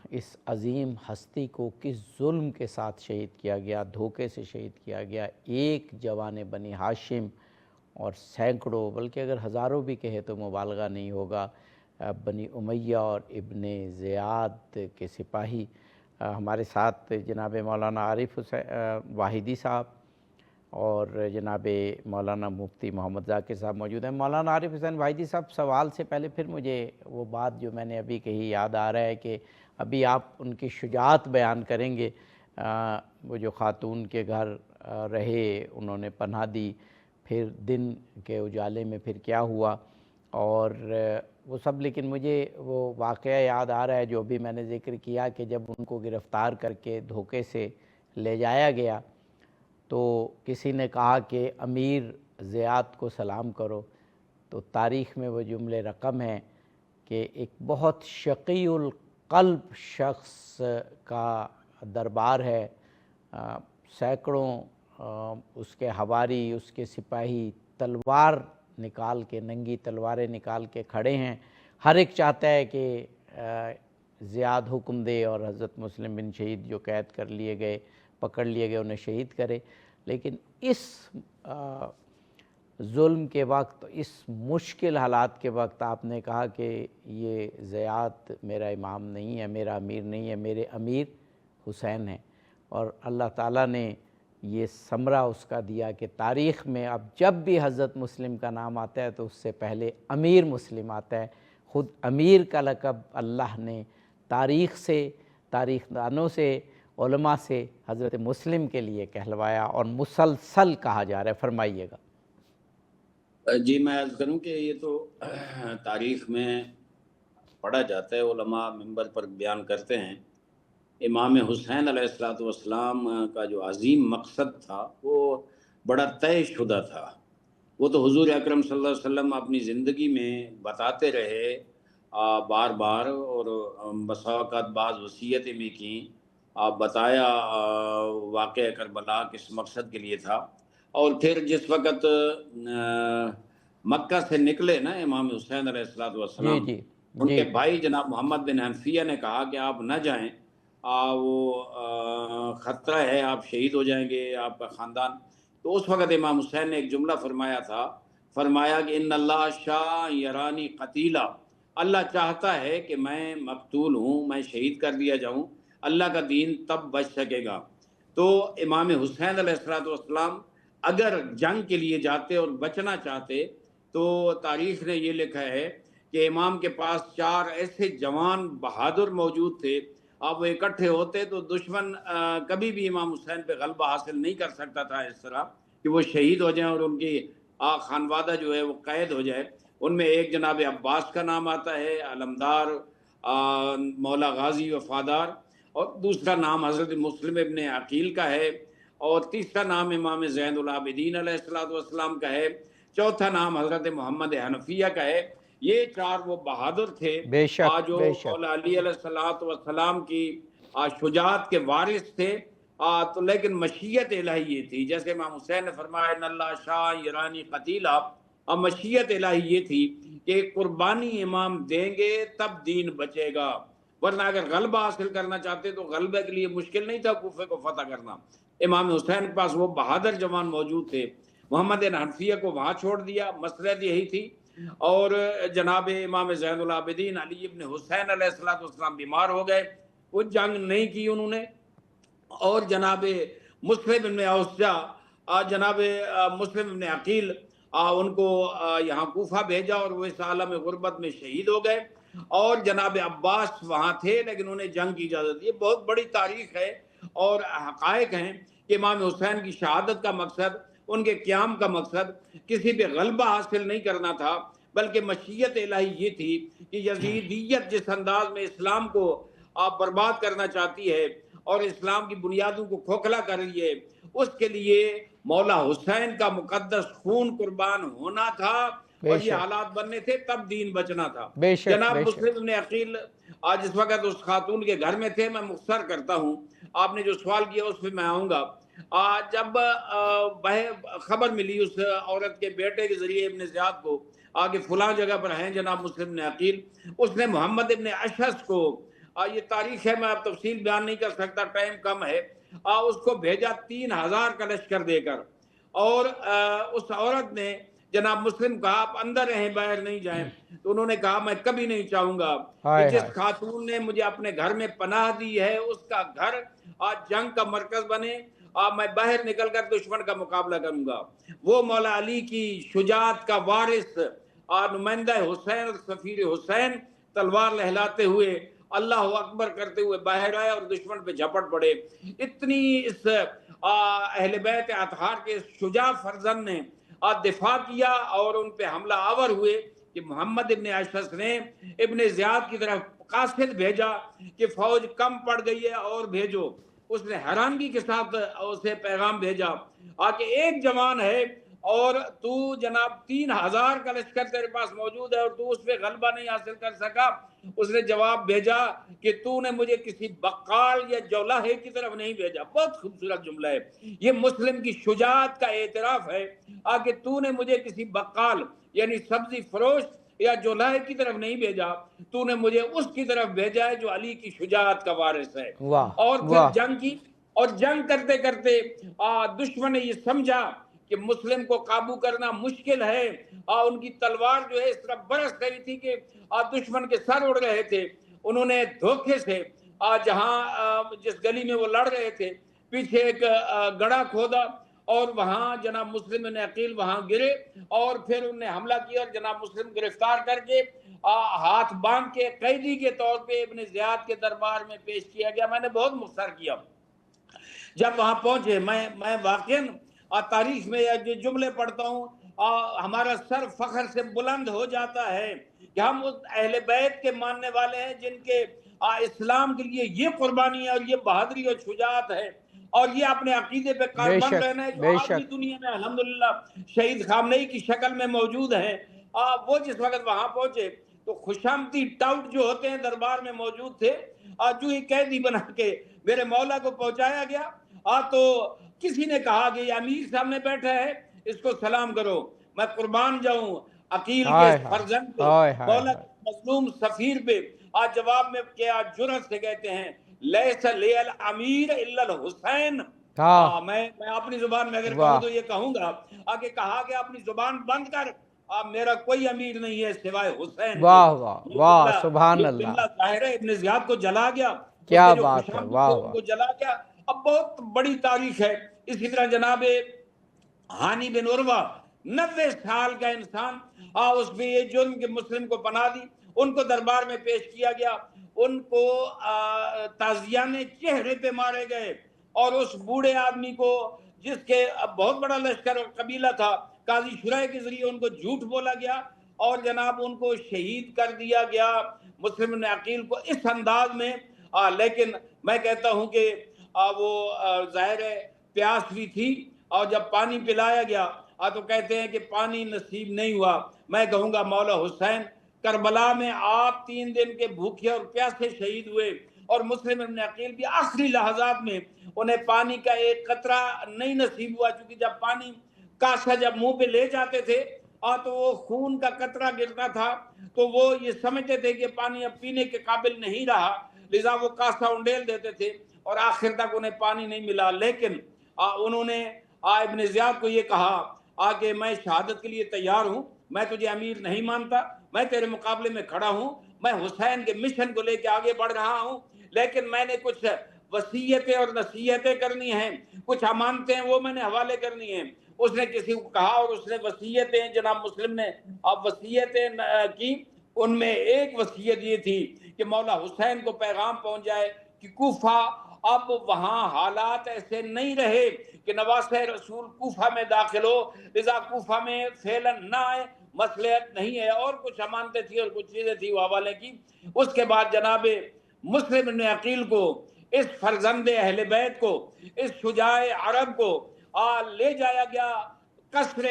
اس عظیم ہستی کو کس ظلم کے ساتھ شہید کیا گیا، دھوکے سے شہید کیا گیا، ایک جوان بنی ہاشم اور سینکڑوں بلکہ اگر ہزاروں بھی کہے تو مبالغہ نہیں ہوگا بنی امیہ اور ابن زیاد کے سپاہی۔ ہمارے ساتھ جناب مولانا عارف واحدی صاحب اور جناب مولانا مفتی محمد ذاکر صاحب موجود ہیں۔ مولانا عارف حسین واحدی صاحب، سوال سے پہلے پھر مجھے وہ بات جو میں نے ابھی کہی یاد آ رہا ہے کہ ابھی آپ ان کی شجاعت بیان کریں گے، وہ جو خاتون کے گھر رہے، انہوں نے پناہ دی، پھر دن کے اجالے میں پھر کیا ہوا اور وہ سب، لیکن مجھے وہ واقعہ یاد آ رہا ہے جو ابھی میں نے ذکر کیا کہ جب ان کو گرفتار کر کے دھوکے سے لے جایا گیا تو کسی نے کہا کہ امیر زیاد کو سلام کرو، تو تاریخ میں وہ جملے رقم ہیں کہ ایک بہت شقی القلب شخص کا دربار ہے، سینکڑوں اس کے حواری، اس کے سپاہی تلوار نکال کے، ننگی تلواریں نکال کے کھڑے ہیں، ہر ایک چاہتا ہے کہ زیاد حکم دے اور حضرت مسلم بن شہید جو قید کر لیے گئے، پکڑ لیے گئے، انہیں شہید کرے، لیکن اس ظلم کے وقت، اس مشکل حالات کے وقت آپ نے کہا کہ یہ زیاد میرا امام نہیں ہے، میرا امیر نہیں ہے، میرے امیر حسین ہیں، اور اللہ تعالیٰ نے یہ ثمرہ اس کا دیا کہ تاریخ میں اب جب بھی حضرت مسلم کا نام آتا ہے تو اس سے پہلے امیر مسلم آتا ہے۔ خود امیر کا لقب اللہ نے تاریخ سے، تاریخ دانوں سے، علماء سے حضرت مسلم کے لیے کہلوایا اور مسلسل کہا جا رہا ہے، فرمائیے گا۔ جی میں عرض کروں کہ یہ تو تاریخ میں پڑھا جاتا ہے، علماء منبر پر بیان کرتے ہیں، امام حسین علیہ السلام کا جو عظیم مقصد تھا وہ بڑا طے شدہ تھا، وہ تو حضور اکرم صلی اللہ علیہ وسلم اپنی زندگی میں بتاتے رہے بار بار، اور بسا اوقات بعض وصیتیں بھی کیں، بتایا واقعہ کربلا کس مقصد کے لیے تھا، اور پھر جس وقت مکہ سے نکلے نا امام حسین علیہ السلام، ان کے بھائی جناب محمد بن حنفیہ نے کہا کہ آپ نہ جائیں، وہ خطرہ ہے، آپ شہید ہو جائیں گے، آپ کا خاندان۔ تو اس وقت امام حسین نے ایک جملہ فرمایا تھا، فرمایا کہ ان اللہ شاء یرانی قتیلا، اللہ چاہتا ہے کہ میں مقتول ہوں، میں شہید کر دیا جاؤں، اللہ کا دین تب بچ سکے گا۔ تو امام حسین علیہ السلام اگر جنگ کے لیے جاتے اور بچنا چاہتے تو تاریخ نے یہ لکھا ہے کہ امام کے پاس 4 ایسے جوان بہادر موجود تھے، آپ وہ اکٹھے ہوتے تو دشمن کبھی بھی امام حسین پہ غلبہ حاصل نہیں کر سکتا تھا، اس طرح کہ وہ شہید ہو جائیں اور ان کی خانوادہ جو ہے وہ قید ہو جائے۔ ان میں ایک جناب عباس کا نام آتا ہے، علمدار، مولا غازی وفادار، اور دوسرا نام حضرت مسلم ابن عقیل کا ہے، اور تیسرا نام امام زین العابدین علیہ السلام کا ہے، چوتھا نام حضرت محمد حنفیہ کا ہے۔ یہ 4 وہ بہادر تھے بے شک جو بے شک مولا علی علیہ السلام کی شجاعت کے وارث تھے، تو لیکن مشیت الہی یہ تھی، جیسے امام حسین نے فرمایا ان اللہ شاہ ایرانی قتیلہ، مشیت الہی یہ تھی کہ قربانی امام دیں گے تب دین بچے گا، ورنہ اگر غلبہ حاصل کرنا چاہتے تو غلبے کے لیے مشکل نہیں تھا کوفے کو فتح کرنا۔ امام حسین کے پاس وہ بہادر جوان موجود تھے، محمد حنفیہ کو وہاں چھوڑ دیا، مسلحت یہی تھی، اور جناب امام زین العابدین علی ابن حسین علیہ السلام بیمار ہو گئے، وہ جنگ نہیں کی انہوں نے، اور جناب مسلم بن اوسجا، جناب مسلم بن عقیل، ان کو یہاں کوفہ بھیجا اور وہ اس عالم غربت میں شہید ہو گئے، اور جناب عباس وہاں تھے لیکن انہیں جنگ کی اجازت، یہ بہت بڑی تاریخ ہے اور حقائق ہیں کہ امام حسین کی شہادت کا مقصد، ان کے قیام کا مقصد کسی پہ غلبہ حاصل نہیں کرنا تھا، بلکہ مشیت الہی یہ تھی کہ یزیدیت جس انداز میں اسلام کو برباد کرنا چاہتی ہے اور اسلام کی بنیادوں کو کھوکھلا کر رہی ہے، اس کے لیے مولا حسین کا مقدس خون قربان ہونا تھا، اور یہ حالات بننے تھے تب دین بچنا تھا۔ جناب مسلم بن عقیل آج اس وقت اس خاتون کے گھر میں تھے، میں مختصر کرتا ہوں، آپ نے جو سوال کیا اس پہ میں آؤں گا۔ جب خبر ملی اس عورت کے بیٹے کے ذریعے ابن زیاد کو آگے فلاں جگہ پر ہیں جناب مسلم بن عقیل، اس نے محمد ابن اشعث کو، یہ تاریخ ہے میں اب تفصیل بیان نہیں کر سکتا، ٹائم کم ہے، اس کو بھیجا 3000 کا لشکر دے کر، اور اس عورت نے جناب مسلم کہا آپ اندر رہیں باہر نہیں جائیں، تو انہوں نے کہا میں کبھی نہیں چاہوں گا کہ جس خاتون نے مجھے اپنے گھر میں پناہ دی ہے اس کا گھر آج جنگ کا مرکز بنے، میں باہر نکل کر دشمن کا مقابلہ کروں گا۔ وہ مولا علی کی شجاعت کا وارث، نمائندہ حسین اور سفیر حسین، تلوار لہلاتے ہوئے اللہ اکبر کرتے ہوئے باہر آئے اور دشمن پہ جھپٹ پڑے۔ اتنی اس اہل بیت اطہار کے شجاع فرزند نے دفاع کیا اور ان پہ حملہ آور ہوئے کہ محمد ابن اشعث نے ابن زیاد کی طرف قاصد بھیجا کہ فوج کم پڑ گئی ہے اور بھیجو، اس نے حیرانگی کے ساتھ اسے پیغام بھیجا کہ ایک جوان ہے اور تو جناب 3000 کا لشکر تیرے پاس موجود ہے اور تو اس پہ غلبہ نہیں حاصل کر سکا۔ اس نے جواب بھیجا کہ تو نے مجھے کسی بقال یا جولاہے کی طرف نہیں بھیجا۔ بہت خوبصورت جملہ ہے، یہ مسلم کی شجاعت کا اعتراف ہے کہ تو نے مجھے کسی بقال یعنی سبزی فروش یا جولاہے کی طرف نہیں بھیجا، تو نے مجھے اس کی طرف بھیجا ہے جو علی کی شجاعت کا وارث ہے۔ اور پھر جنگ کی، اور جنگ کرتے کرتے دشمن نے یہ سمجھا کہ مسلم کو قابو کرنا مشکل ہے، ان کی تلوار جو ہے اس طرح برس رہی تھی کہ دشمن کے سر اڑ رہے تھے، انہوں نے دھوکے سے جہاں جس گلی میں وہ لڑ رہے تھے پیچھے ایک گڑھا کھودا اور وہاں جناب مسلم بن عقیل وہاں گرے، اور پھر انہوں نے حملہ کیا اور جناب مسلم گرفتار کر کے ہاتھ باندھ کے قیدی کے طور پہ ابن زیاد کے دربار میں پیش کیا گیا۔ میں نے بہت مختصر کیا۔ جب وہاں پہنچے میں واقعاً تاریخ میں جو جملے پڑھتا ہوں ہمارا سر فخر سے بلند ہو جاتا ہے کہ ہم اس اہل بیت کے ماننے والے ہیں جن کے اسلام کے لیے یہ قربانی ہے اور یہ بہادری اور شجاعت ہے، اور یہ اپنے عقیدے پہ کاربند رہنا ہے، جو آج بھی دنیا میں الحمدللہ شہید خامنئی کی شکل میں موجود ہیں۔ وہ جس وقت وہاں پہنچے تو خوشامتی ٹاؤٹ جو ہوتے ہیں دربار میں موجود تھے، جو ہی قیدی بنا کے میرے مولا کو پہنچایا گیا تو کسی نے کہا کہ یہ امیر سامنے بیٹھا ہے اس کو سلام کرو، میں قربان جاؤں عقیل کے فرزند پہ، مولا کے مظلوم سفیر پہ۔ آج جواب میں کیا جرأت سے کہتے ہیں لیس لیل امیر الا الحسین۔ میں اپنی زبان میں اگر کہوں تو یہ کہوں گا کہ کہا کہ اپنی زبان بند کر، میرا کوئی امیر نہیں ہے سوائے حسین۔ واہ واہ واہ سبحان اللہ، ظاہر ہے ابن زیاد کو جلا گیا، کیا بات ہے، واہ ان کو جلا گیا۔ اب بہت بڑی تاریخ ہے۔ اسی طرح جناب ہانی بن عروہ 90 سال کا انسان، اس پہ یہ جرم کہ مسلم کو پناہ دی، ان کو دربار میں پیش کیا گیا، ان کو تازیانے چہرے پہ مارے گئے، اور اس بوڑھے آدمی کو جس کے بہت بڑا لشکر اور قبیلہ تھا قاضی شرح کے ذریعے ان کو جھوٹ بولا گیا اور جناب ان کو شہید کر دیا گیا مسلم بن عقیل کو اس انداز میں۔ لیکن میں کہتا ہوں کہ وہ ظاہر ہے پیاس بھی تھی، اور جب پانی پلایا گیا تو کہتے ہیں کہ پانی نصیب نہیں ہوا۔ میں کہوں گا مولا حسین کربلا میں آپ 3 دن کے بھوکے اور پیاسے شہید ہوئے، اور مسلم ابن عقیل بھی آخری لحظات میں انہیں پانی کا ایک قطرہ نہیں نصیب ہوا، چونکہ جب پانی کاسا جب منہ پہ لے جاتے تھے تو وہ خون کا قطرہ گرتا تھا، تو وہ یہ سمجھتے تھے کہ پانی اب پینے کے قابل نہیں رہا، لذا وہ کاسا انڈیل دیتے تھے اور آخر تک انہیں پانی نہیں ملا۔ لیکن انہوں نے ابن زیاد کو یہ کہا کہ میں شہادت کے لیے تیار ہوں، میں تجھے امیر نہیں مانتا، میں تیرے مقابلے میں کھڑا ہوں، میں حسین کے مشن کو لے کے آگے بڑھ رہا ہوں، لیکن میں نے کچھ وصیتیں اور نصیحتیں کرنی ہیں، کچھ امانتیں وہ میں نے حوالے کرنی ہیں۔ اس نے کسی کو کہا اور اس نے وصیتیں، جناب مسلم نے اب وصیتیں کی، ان میں ایک وصیت یہ تھی کہ مولا حسین کو پیغام پہنچ جائے کہ کوفہ اب وہاں حالات ایسے نہیں رہے کہ نواسہ رسول کوفہ میں داخل ہو، لذا کوفہ میں پھیلن نہ آئے، مصلحت نہیں ہے، اور کچھ امانتیں تھی اور کچھ چیزیں تھی وہ حوالے کی۔ اس کے بعد جناب مسلم بن عقیل کو، اس فرزند اہل بیت کو، اس شجاع عرب کو لے جایا گیا قصر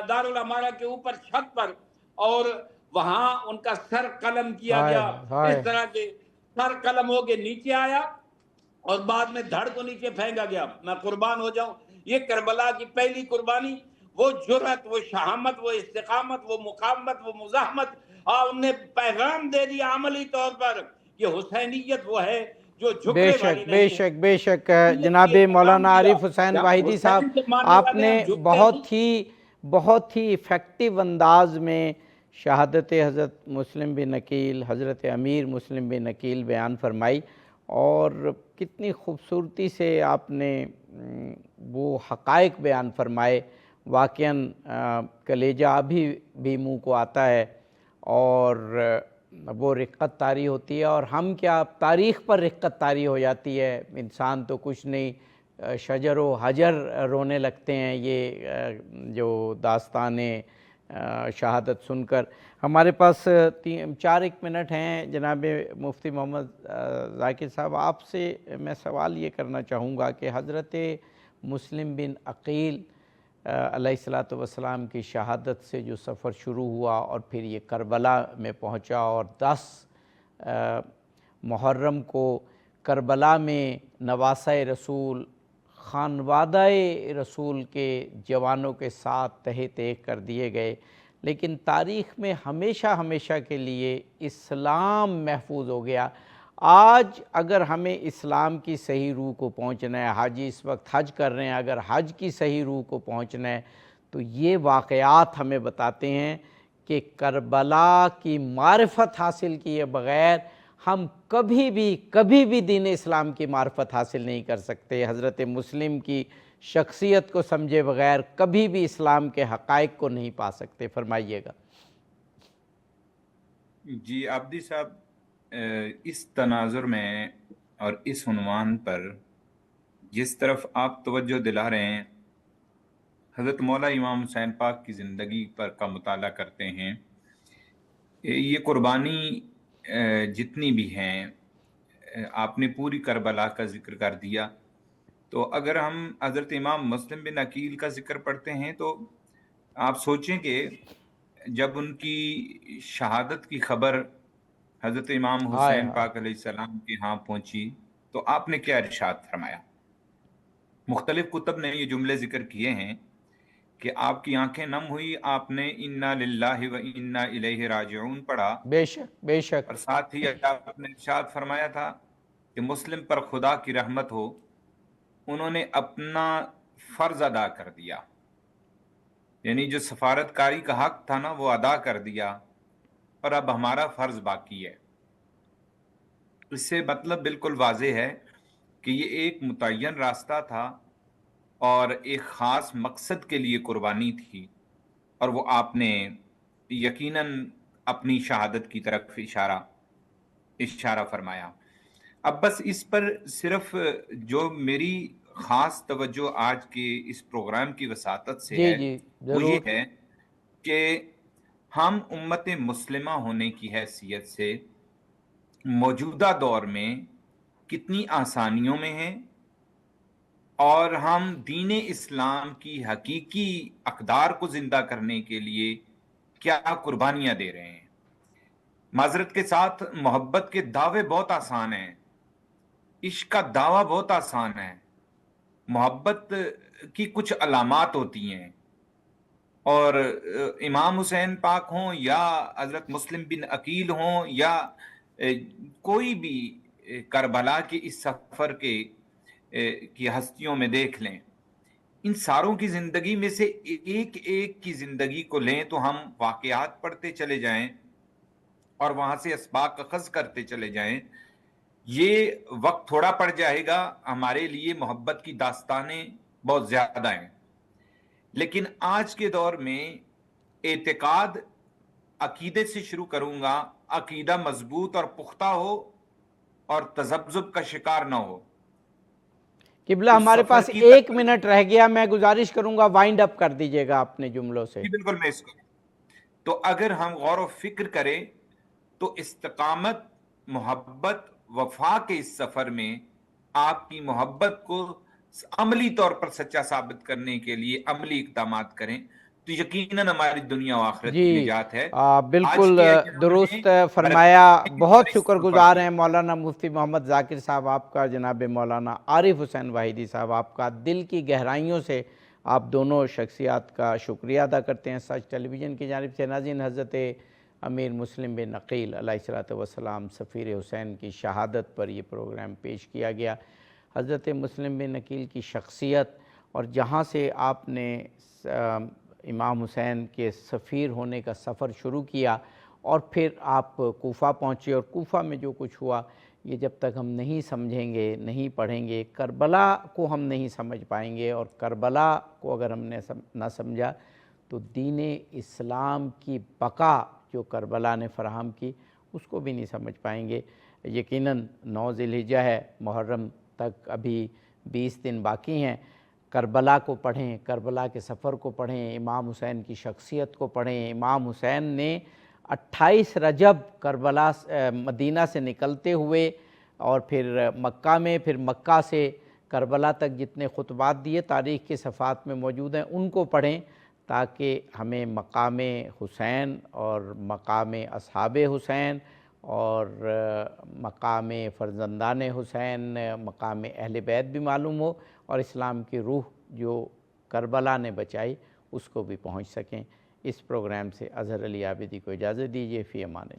دارالامارہ کے اوپر چھت پر، اور وہاں ان کا سر قلم کیا گیا، اس طرح کے سر قلم ہو کے نیچے آیا اور بعد میں دھڑ کو نیچے پھینکا گیا۔ میں قربان ہو جاؤں، یہ کربلا کی پہلی قربانی، وہ جرأت، وہ شہامت، وہ استقامت، وہ مقاومت، وہ مزاحمت، ان نے پیغام دے دیا عملی طور پر کہ حسینیت وہ ہے جو جھکنے والی نہیں ہے۔ بے شک جناب مولانا عارف حسین واحدی صاحب، آپ نے بہت ہی ایفیکٹو انداز میں شہادت حضرت مسلم بن عقیل، حضرت امیر مسلم بن عقیل بیان فرمائی، اور کتنی خوبصورتی سے آپ نے وہ حقائق بیان فرمائے، واقعاً کلیجہ ابھی بھی منہ کو آتا ہے، اور وہ رقت طاری ہوتی ہے، اور ہم کیا تاریخ پر رقت طاری ہو جاتی ہے، انسان تو کچھ نہیں، شجر و حجر رونے لگتے ہیں یہ جو داستانیں شہادت سن کر۔ ہمارے پاس 4 منٹ ہیں۔ جناب مفتی محمد ذاکر صاحب، آپ سے میں سوال یہ کرنا چاہوں گا کہ حضرت مسلم بن عقیل علیہ السلام کی شہادت سے جو سفر شروع ہوا اور پھر یہ کربلا میں پہنچا، اور 10 محرم کو کربلا میں نواسہ رسول، خانوادہ رسول کے جوانوں کے ساتھ تہہ تیغ کر دیے گئے، لیکن تاریخ میں ہمیشہ کے لیے اسلام محفوظ ہو گیا۔ آج اگر ہمیں اسلام کی صحیح روح کو پہنچنا ہے، حاجی اس وقت حج کر رہے ہیں، اگر حج کی صحیح روح کو پہنچنا ہے تو یہ واقعات ہمیں بتاتے ہیں کہ کربلا کی معرفت حاصل کیے بغیر ہم کبھی بھی دین اسلام کی معرفت حاصل نہیں کر سکتے۔ حضرت مسلم کی شخصیت کو سمجھے بغیر کبھی بھی اسلام کے حقائق کو نہیں پا سکتے۔ فرمائیے گا۔ جی عابدی صاحب، اس تناظر میں اور اس عنوان پر جس طرف آپ توجہ دلا رہے ہیں، حضرت مولا امام حسین پاک کی زندگی پر کا مطالعہ کرتے ہیں، یہ قربانی جتنی بھی ہیں، آپ نے پوری کربلا کا ذکر کر دیا، تو اگر ہم حضرت امام مسلم بن عقیل کا ذکر پڑھتے ہیں تو آپ سوچیں کہ جب ان کی شہادت کی خبر حضرت امام حسین پاک علیہ السلام کے ہاں پہنچی تو آپ نے کیا ارشاد فرمایا؟ مختلف کتب نے یہ جملے ذکر کیے ہیں کہ آپ کی آنکھیں نم ہوئی، آپ نے انا للہ و انا الیہ راجعون پڑھا، بے شک، اور ساتھ ہی آپ نے ارشاد فرمایا تھا کہ مسلم پر خدا کی رحمت ہو، انہوں نے اپنا فرض ادا کر دیا، یعنی جو سفارت کاری کا حق تھا نا وہ ادا کر دیا، اور اب ہمارا فرض باقی ہے۔ اس سے مطلب بالکل واضح ہے کہ یہ ایک متعین راستہ تھا اور ایک خاص مقصد کے لیے قربانی تھی، اور وہ آپ نے یقیناً اپنی شہادت کی طرف اشارہ فرمایا۔ اب بس اس پر صرف جو میری خاص توجہ آج کے اس پروگرام کی وساطت سے ہے وہ یہ ہے کہ ہم امت مسلمہ ہونے کی حیثیت سے موجودہ دور میں کتنی آسانیوں میں ہیں، اور ہم دین اسلام کی حقیقی اقدار کو زندہ کرنے کے لیے کیا قربانیاں دے رہے ہیں۔ معذرت کے ساتھ محبت کے دعوے بہت آسان ہیں، عشق کا دعویٰ بہت آسان ہے، محبت کی کچھ علامات ہوتی ہیں، اور امام حسین پاک ہوں یا حضرت مسلم بن عقیل ہوں یا کوئی بھی کربلا کے اس سفر کی ہستیوں میں دیکھ لیں، ان ساروں کی زندگی میں سے ایک ایک کی زندگی کو لیں تو ہم واقعات پڑھتے چلے جائیں اور وہاں سے اسباق اخذ کرتے چلے جائیں، یہ وقت تھوڑا پڑ جائے گا، ہمارے لیے محبت کی داستانیں بہت زیادہ ہیں۔ لیکن آج کے دور میں اعتقاد، عقیدے سے شروع کروں گا، عقیدہ مضبوط اور پختہ ہو اور تذبذب کا شکار نہ ہو۔ قبلہ اس ہمارے سفر پاس کی 1 منٹ رہ گیا، میں گزارش کروں گا وائنڈ اپ کر دیجئے گا اپنے جملوں سے۔ جی بالکل، میں اس کو تو اگر ہم غور و فکر کریں تو استقامت، محبت، وفا کے اس سفر میں آپ کی محبت کو عملی طور پر سچا ثابت کرنے کے لیے عملی اقدامات کریں تو یقیناً ہماری دنیا و آخرت کی جی نجات ہے۔ آج بالکل کیا ہے کہ ہم نے درست فرمایا، بہت شکر پر گزار ہیں مولانا مفتی محمد ذاکر صاحب آپ کا، جناب مولانا عارف حسین واحدی صاحب آپ کا، دل کی گہرائیوں سے آپ دونوں شخصیات کا شکریہ ادا کرتے ہیں سچ ٹیلی ویژن کی جانب سے۔ ناظرین، حضرت امیر مسلم بن عقیل علیہ السلام سفیر حسین کی شہادت پر یہ پروگرام پیش کیا گیا۔ حضرت مسلم بن عقیل کی شخصیت اور جہاں سے آپ نے امام حسین کے سفیر ہونے کا سفر شروع کیا اور پھر آپ کوفہ پہنچے، اور کوفہ میں جو کچھ ہوا یہ جب تک ہم نہیں سمجھیں گے، نہیں پڑھیں گے، کربلا کو ہم نہیں سمجھ پائیں گے، اور کربلا کو اگر ہم نے نہ سمجھا تو دین اسلام کی بقا جو کربلا نے فراہم کی اس کو بھی نہیں سمجھ پائیں گے۔ یقیناً 9 ذی الحجہ ہے، محرم تک ابھی 20 دن باقی ہیں۔ کربلا کو پڑھیں، کربلا کے سفر کو پڑھیں، امام حسین کی شخصیت کو پڑھیں۔ امام حسین نے 28 رجب کربلا مدینہ سے نکلتے ہوئے اور پھر مکہ میں، پھر مکہ سے کربلا تک جتنے خطبات دیے تاریخ کے صفحات میں موجود ہیں، ان کو پڑھیں تاکہ ہمیں مقام حسین اور مقام اصحاب حسین اور مقام فرزندان حسین، مقام اہل بیت بھی معلوم ہو، اور اسلام کی روح جو کربلا نے بچائی اس کو بھی پہنچ سکیں۔ اس پروگرام سے اظہر علی عابدی کو اجازت دیجیے، فی امان اللہ۔